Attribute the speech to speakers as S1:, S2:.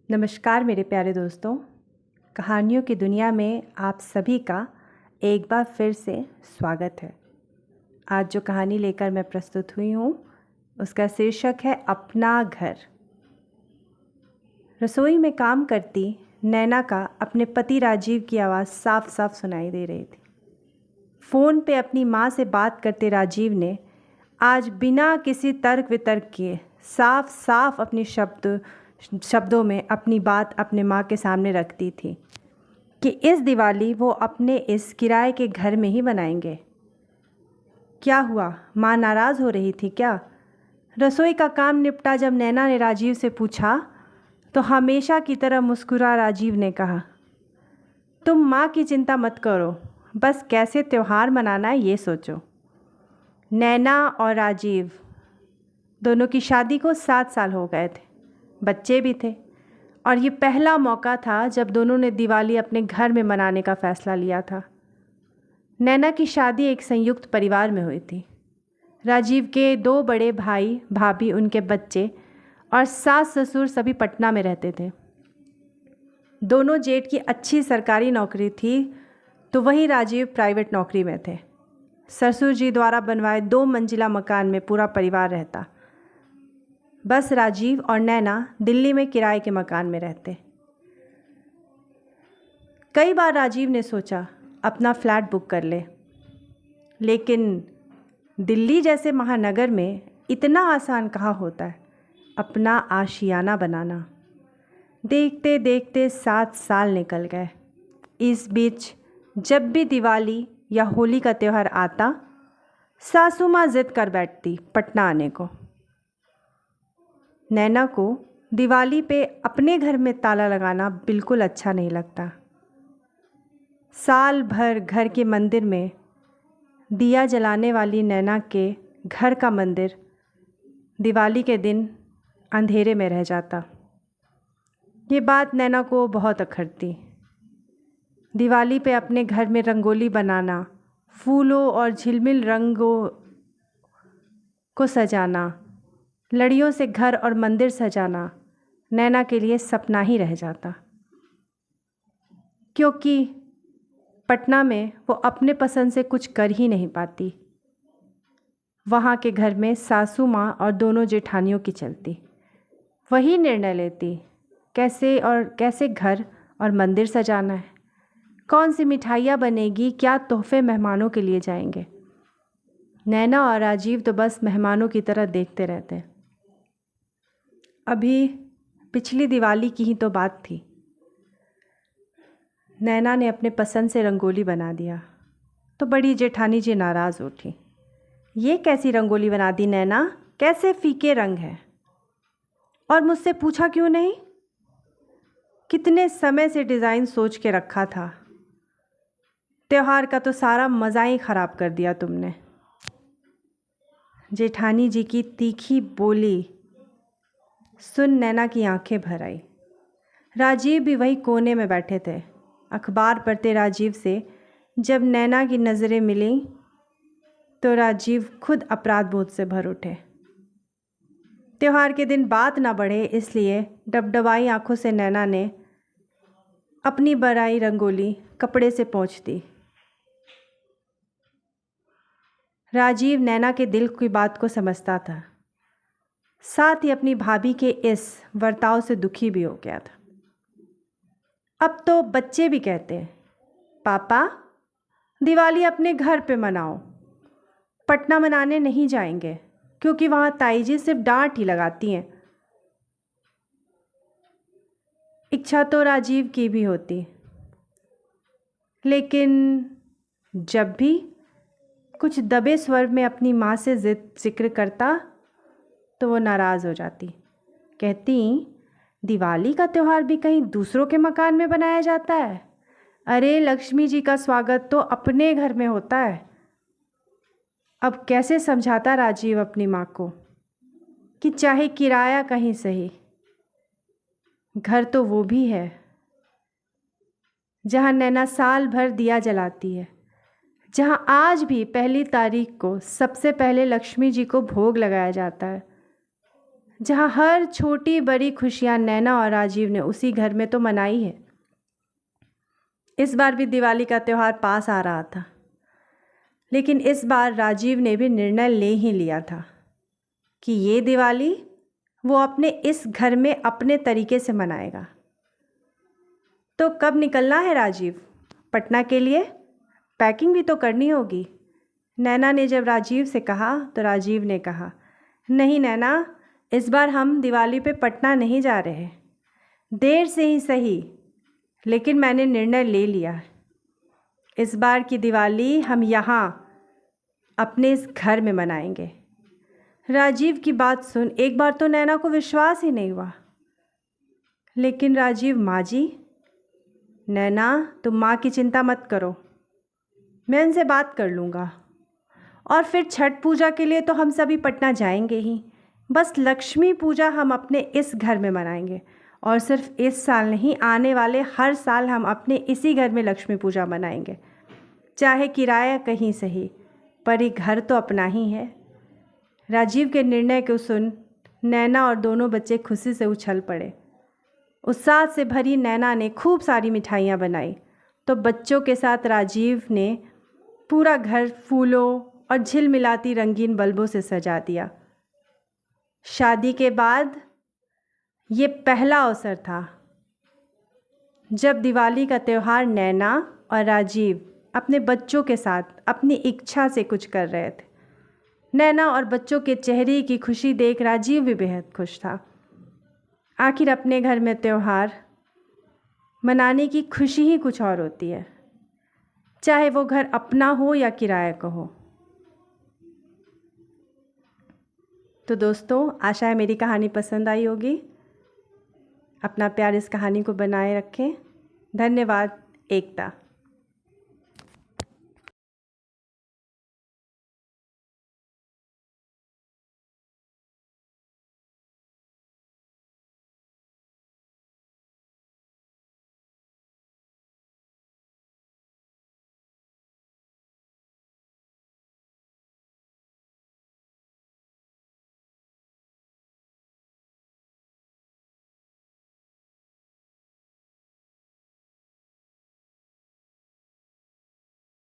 S1: नमस्कार मेरे प्यारे दोस्तों। कहानियों की दुनिया में आप सभी का एक बार फिर से स्वागत है। आज जो कहानी लेकर मैं प्रस्तुत हुई हूँ उसका शीर्षक है अपना घर। रसोई में काम करती नैना का अपने पति राजीव की आवाज़ साफ साफ सुनाई दे रही थी। फ़ोन पे अपनी माँ से बात करते राजीव ने आज बिना किसी तर्क वितर्क किए साफ साफ अपने शब्दों में अपनी बात अपने माँ के सामने रख दी थी कि इस दिवाली वो अपने इस किराए के घर में ही बनाएंगे। क्या हुआ, माँ नाराज़ हो रही थी क्या? रसोई का काम निपटा जब नैना ने राजीव से पूछा तो हमेशा की तरह मुस्कुरा राजीव ने कहा, तुम माँ की चिंता मत करो, बस कैसे त्यौहार मनाना है ये सोचो। नैना और राजीव दोनों की शादी को 7 साल हो गए थे, बच्चे भी थे और ये पहला मौका था जब दोनों ने दिवाली अपने घर में मनाने का फ़ैसला लिया था। नैना की शादी एक संयुक्त परिवार में हुई थी। राजीव के 2 बड़े भाई भाभी, उनके बच्चे और सास ससुर सभी पटना में रहते थे। दोनों जेठ की अच्छी सरकारी नौकरी थी तो वहीं राजीव प्राइवेट नौकरी में थे। ससुर जी द्वारा बनवाए 2 मंजिला मकान में पूरा परिवार रहता। बस राजीव और नैना दिल्ली में किराए के मकान में रहते। कई बार राजीव ने सोचा अपना फ्लैट बुक कर ले, लेकिन दिल्ली जैसे महानगर में इतना आसान कहाँ होता है अपना आशियाना बनाना। देखते देखते 7 साल निकल गए। इस बीच जब भी दिवाली या होली का त्यौहार आता, सासू माँ जिद कर बैठती पटना आने को। नैना को दिवाली पे अपने घर में ताला लगाना बिल्कुल अच्छा नहीं लगता। साल भर घर के मंदिर में दिया जलाने वाली नैना के घर का मंदिर दिवाली के दिन अंधेरे में रह जाता। ये बात नैना को बहुत अखरती। दिवाली पे अपने घर में रंगोली बनाना, फूलों और झिलमिल रंगों को सजाना, लड़ियों से घर और मंदिर सजाना नैना के लिए सपना ही रह जाता, क्योंकि पटना में वो अपने पसंद से कुछ कर ही नहीं पाती। वहाँ के घर में सासू माँ और दोनों जेठानियों की चलती। वही निर्णय लेती कैसे घर और मंदिर सजाना है, कौन सी मिठाइयाँ बनेगी, क्या तोहफे मेहमानों के लिए जाएंगे। नैना और राजीव तो बस मेहमानों की तरह देखते रहते। अभी पिछली दिवाली की ही तो बात थी। नैना ने अपने पसंद से रंगोली बना दिया तो बड़ी जेठानी जी नाराज़ उठी। ये कैसी रंगोली बना दी नैना, कैसे फीके रंग हैं, और मुझसे पूछा क्यों नहीं? कितने समय से डिज़ाइन सोच के रखा था, त्योहार का तो सारा मज़ा ही ख़राब कर दिया तुमने। जेठानी जी की तीखी बोली सुन नैना की आंखें भर आई। राजीव भी वही कोने में बैठे थे। अखबार पढ़ते राजीव से जब नैना की नज़रें मिली तो राजीव खुद अपराध बोध से भर उठे। त्योहार के दिन बात ना बढ़े इसलिए डबडबाई आंखों से नैना ने अपनी बनाई रंगोली कपड़े से पोंछ दी। राजीव नैना के दिल की बात को समझता था, साथ ही अपनी भाभी के इस बर्ताव से दुखी भी हो गया था। अब तो बच्चे भी कहते हैं, पापा दिवाली अपने घर पे मनाओ, पटना मनाने नहीं जाएंगे क्योंकि वहाँ ताई जी सिर्फ डांट ही लगाती हैं। इच्छा तो राजीव की भी होती, लेकिन जब भी कुछ दबे स्वर में अपनी माँ से जिक्र करता तो वो नाराज़ हो जाती। कहती, दिवाली का त्यौहार भी कहीं दूसरों के मकान में बनाया जाता है? अरे लक्ष्मी जी का स्वागत तो अपने घर में होता है। अब कैसे समझाता राजीव अपनी माँ को कि चाहे किराया कहीं सही, घर तो वो भी है जहाँ नैना साल भर दिया जलाती है, जहाँ आज भी 1 तारीख को सबसे पहले लक्ष्मी जी को भोग लगाया जाता है, जहाँ हर छोटी बड़ी खुशियाँ नैना और राजीव ने उसी घर में तो मनाई है। इस बार भी दिवाली का त्यौहार पास आ रहा था, लेकिन इस बार राजीव ने भी निर्णय ले ही लिया था कि ये दिवाली वो अपने इस घर में अपने तरीके से मनाएगा। तो कब निकलना है राजीव? पटना के लिए? पैकिंग भी तो करनी होगी। नैना ने जब राजीव से कहा तो राजीव ने कहा, नहीं नैना, इस बार हम दिवाली पे पटना नहीं जा रहे। देर से ही सही, लेकिन मैंने निर्णय ले लिया है। इस बार की दिवाली हम यहाँ अपने इस घर में मनाएंगे। राजीव की बात सुन एक बार तो नैना को विश्वास ही नहीं हुआ। लेकिन राजीव, माँ जी, नैना तुम माँ की चिंता मत करो, मैं उनसे बात कर लूँगा। और फिर छठ पूजा के लिए तो हम सभी पटना जाएंगे ही। बस लक्ष्मी पूजा हम अपने इस घर में मनाएंगे। और सिर्फ इस साल नहीं, आने वाले हर साल हम अपने इसी घर में लक्ष्मी पूजा मनाएंगे। चाहे किराया कहीं सही, पर ये घर तो अपना ही है। राजीव के निर्णय को सुन नैना और दोनों बच्चे खुशी से उछल पड़े। उत्साह से भरी नैना ने खूब सारी मिठाइयाँ बनाई, तो बच्चों के साथ राजीव ने पूरा घर फूलों और झिलमिलाती रंगीन बल्बों से सजा दिया। शादी के बाद ये पहला अवसर था जब दिवाली का त्यौहार नैना और राजीव अपने बच्चों के साथ अपनी इच्छा से कुछ कर रहे थे। नैना और बच्चों के चेहरे की खुशी देख राजीव भी बेहद खुश था। आखिर अपने घर में त्यौहार मनाने की खुशी ही कुछ और होती है, चाहे वो घर अपना हो या किराए का हो। तो दोस्तों, आशा है मेरी कहानी पसंद आई होगी। अपना प्यार इस कहानी को बनाए रखें। धन्यवाद। एकता।